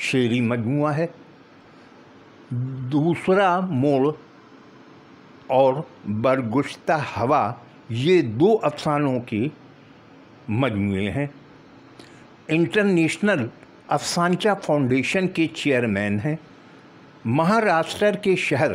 شعری مجموعہ ہے، دوسرا موڑ اور برگزشتہ ہوا یہ 2 افسانوں کے مجموعے ہیں۔ انٹرنیشنل افسانچہ فاؤنڈیشن کے چیئرمین ہیں۔ مہاراشٹر کے شہر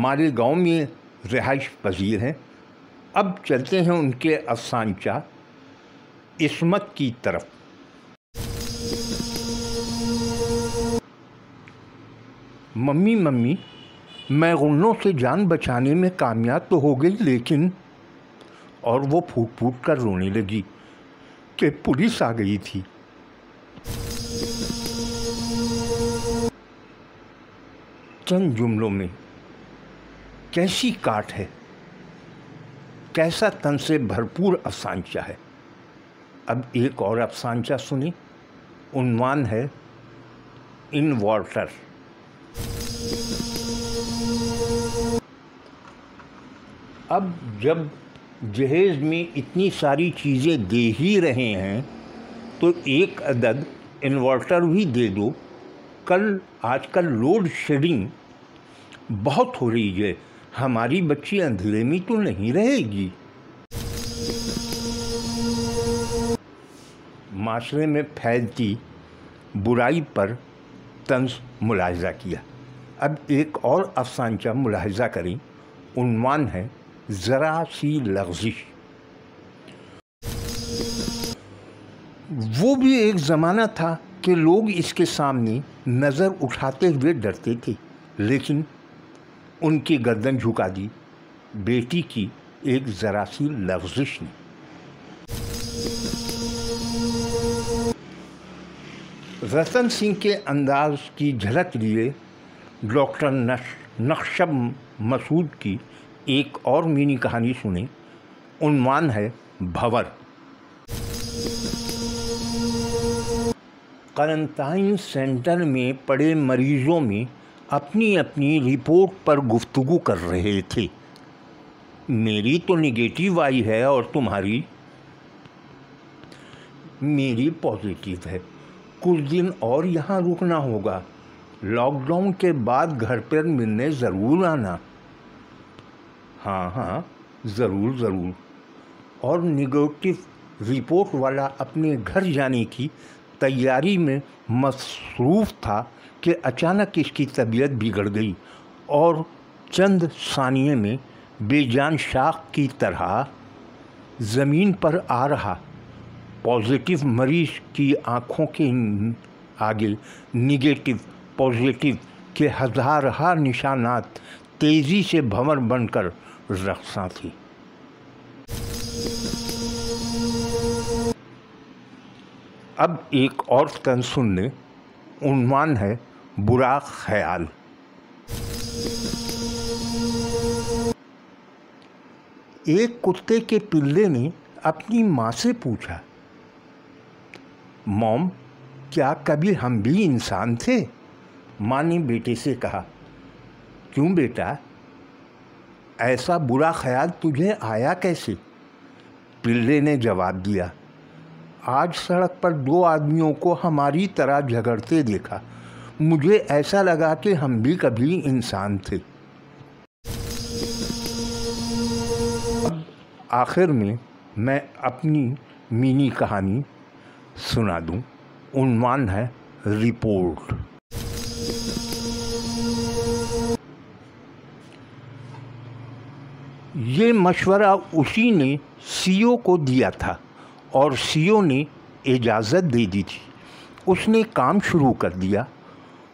مالیگاؤں میں رہائش پذیر ہیں۔ اب چلتے ہیں ان کے افسانچہ عصمت کی طرف۔ ممی ممی میں غنوں سے جان بچانے میں کامیاب تو ہو گئی، لیکن، اور وہ پھوٹ پھوٹ کر رونے لگی کہ پولیس آ گئی تھی۔ چند جملوں میں کیسی کاٹ ہے، کیسا تن سے بھرپور افسانچہ ہے۔ اب ایک اور افسانچہ سنیں، عنوان ہے انورٹر۔ اب جب جہیز میں اتنی ساری چیزیں دے ہی رہے ہیں تو ایک عدد انورٹر بھی دے دو۔ آج کل لوڈ شیڈنگ بہت ہو رہی ہے، ہماری بچی اندھیرے میں تو نہیں رہے گی۔ معاشرے میں پھیلتی برائی پر طنز ملاحظہ کیا۔ اب ایک اور افسانچہ ملاحظہ کریں، عنوان ہے ذرا سی لغزش۔ وہ بھی ایک زمانہ تھا کہ لوگ اس کے سامنے نظر اٹھاتے ہوئے ڈرتے تھے، لیکن ان کی گردن جھکا دی بیٹی کی ایک ذرا سی لغزش نے۔ رتن سنگھ کے انداز کی جھلک لیے ڈاکٹر نقشب مسعود کی ایک اور مینی کہانی سنیں، عنوان ہے بھور۔ کوارنٹائن سینٹر میں پڑے مریضوں میں اپنی اپنی رپورٹ پر گفتگو کر رہے تھے۔ میری تو نگیٹو آئی ہے اور تمہاری؟ میری پازیٹیو ہے۔ کچھ دن اور یہاں رکنا ہوگا، لاک ڈاؤن کے بعد گھر پر ملنے ضرور آنا۔ ہاں ضرور۔ اور نگیٹو رپورٹ والا اپنے گھر جانے کی تیاری میں مصروف تھا کہ اچانک اس کی طبیعت بگڑ گئی اور چند ثانیے میں بے جان شاخ کی طرح زمین پر آ رہا۔ پازیٹیو مریض کی آنکھوں کے آگے نگیٹو پازیٹیو کے ہزارہا نشانات تیزی سے بھنور بن کر رقصاں تھے۔ اب ایک اور طنز سن لیں، عنوان ہے برا خیال۔ ایک کتے کے پلے نے اپنی ماں سے پوچھا، موم کیا کبھی ہم بھی انسان تھے؟ ماں نے بیٹے سے کہا، کیوں بیٹا، ایسا برا خیال تجھے آیا کیسے؟ پلے نے جواب دیا، آج سڑک پر 2 آدمیوں کو ہماری طرح جھگڑتے دیکھا، مجھے ایسا لگا کہ ہم بھی کبھی انسان تھے۔ اب آخر میں اپنی مینی کہانی سنا دوں، عنوان ہے رپورٹ۔ یہ مشورہ اسی نے سی او کو دیا تھا اور سی او نے اجازت دے دی تھی۔ اس نے کام شروع کر دیا۔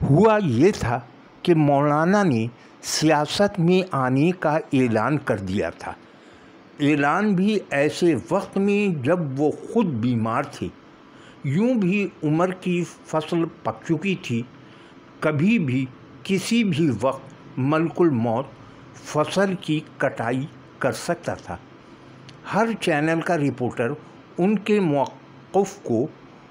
ہوا یہ تھا کہ مولانا نے سیاست میں آنے کا اعلان کر دیا تھا، اعلان بھی ایسے وقت میں جب وہ خود بیمار تھے۔ یوں بھی عمر کی فصل پک چکی تھی، کبھی بھی کسی بھی وقت ملک الموت فصل کی کٹائی کر سکتا تھا۔ ہر چینل کا رپورٹر ان کے موقف کو،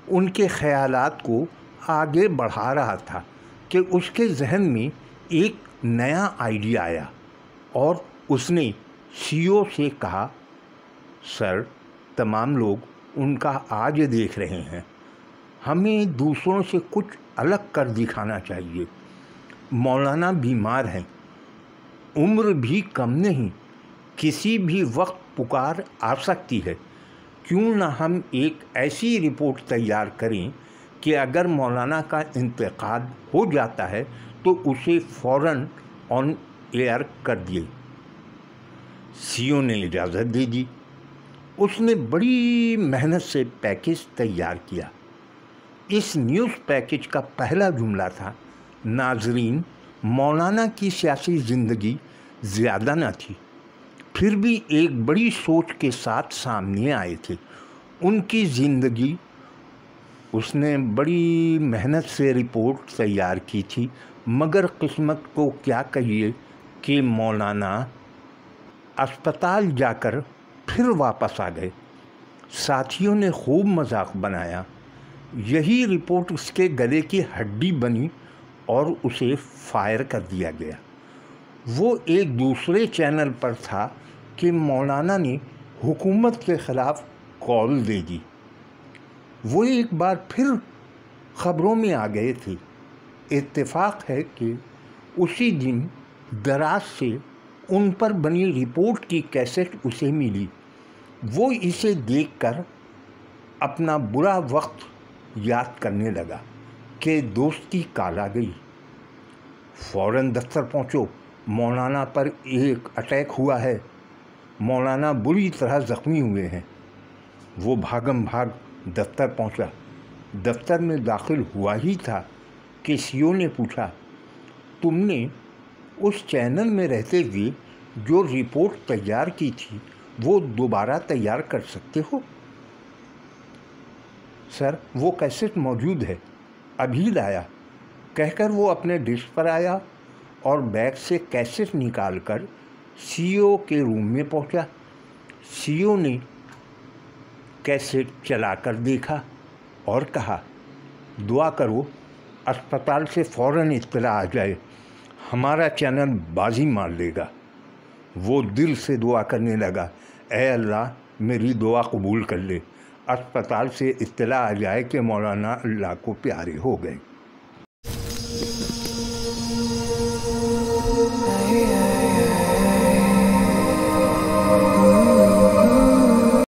ان کے خیالات کو آگے بڑھا رہا تھا کہ اس کے ذہن میں ایک نیا آئیڈیا آیا اور اس نے سی او سے کہا، سر، تمام لوگ ان کا آج دیکھ رہے ہیں، ہمیں دوسروں سے کچھ الگ کر دکھانا چاہیے۔ مولانا بیمار ہیں، عمر بھی کم نہیں، کسی بھی وقت پکار آ سکتی ہے۔ کیوں نہ ہم ایک ایسی رپورٹ تیار کریں کہ اگر مولانا کا انتقال ہو جاتا ہے تو اسے فوراً آن ایئر کر دیے۔ سی او نے اجازت دے دی۔ اس نے بڑی محنت سے پیکج تیار کیا۔ اس نیوز پیکج کا پہلا جملہ تھا، ناظرین، مولانا کی سیاسی زندگی زیادہ نہ تھی، پھر بھی ایک بڑی سوچ کے ساتھ سامنے آئے تھے۔ ان کی زندگی، اس نے بڑی محنت سے رپورٹ تیار کی تھی، مگر قسمت کو کیا کہیے کہ مولانا اسپتال جا کر پھر واپس آ گئے۔ ساتھیوں نے خوب مذاق بنایا۔ یہی رپورٹ اس کے گلے کی ہڈی بنی اور اسے فائر کر دیا گیا۔ وہ ایک دوسرے چینل پر تھا کہ مولانا نے حکومت کے خلاف کال دے دی۔ وہ ایک بار پھر خبروں میں آ گئے تھے۔ اتفاق ہے کہ اسی دن دراز سے ان پر بنی رپورٹ کی کیسٹ اسے ملی۔ وہ اسے دیکھ کر اپنا برا وقت یاد کرنے لگا کہ دوستی کال آ گئی۔ فوراً دفتر پہنچو، مولانا پر ایک اٹیک ہوا ہے، مولانا بری طرح زخمی ہوئے ہیں۔ وہ بھاگم بھاگ دفتر پہنچا۔ دفتر میں داخل ہوا ہی تھا کہ سی او نے پوچھا، تم نے اس چینل میں رہتے ہوئے جو رپورٹ تیار کی تھی وہ دوبارہ تیار کر سکتے ہو؟ سر، وہ کیسٹ موجود ہے، ابھی لایا، کہہ کر وہ اپنے ڈیسک پر آیا اور بیگ سے کیسٹ نکال کر سی او کے روم میں پہنچا۔ سی او نے کیسٹ چلا کر دیکھا اور کہا، دعا کرو اسپتال سے فوراً اطلاع آ جائے، ہمارا چینل بازی مار لے گا۔ وہ دل سے دعا کرنے لگا، اے اللہ میری دعا قبول کر لے، اسپتال سے اطلاع آ جائے کہ مولانا اللہ کو پیارے ہو گئے۔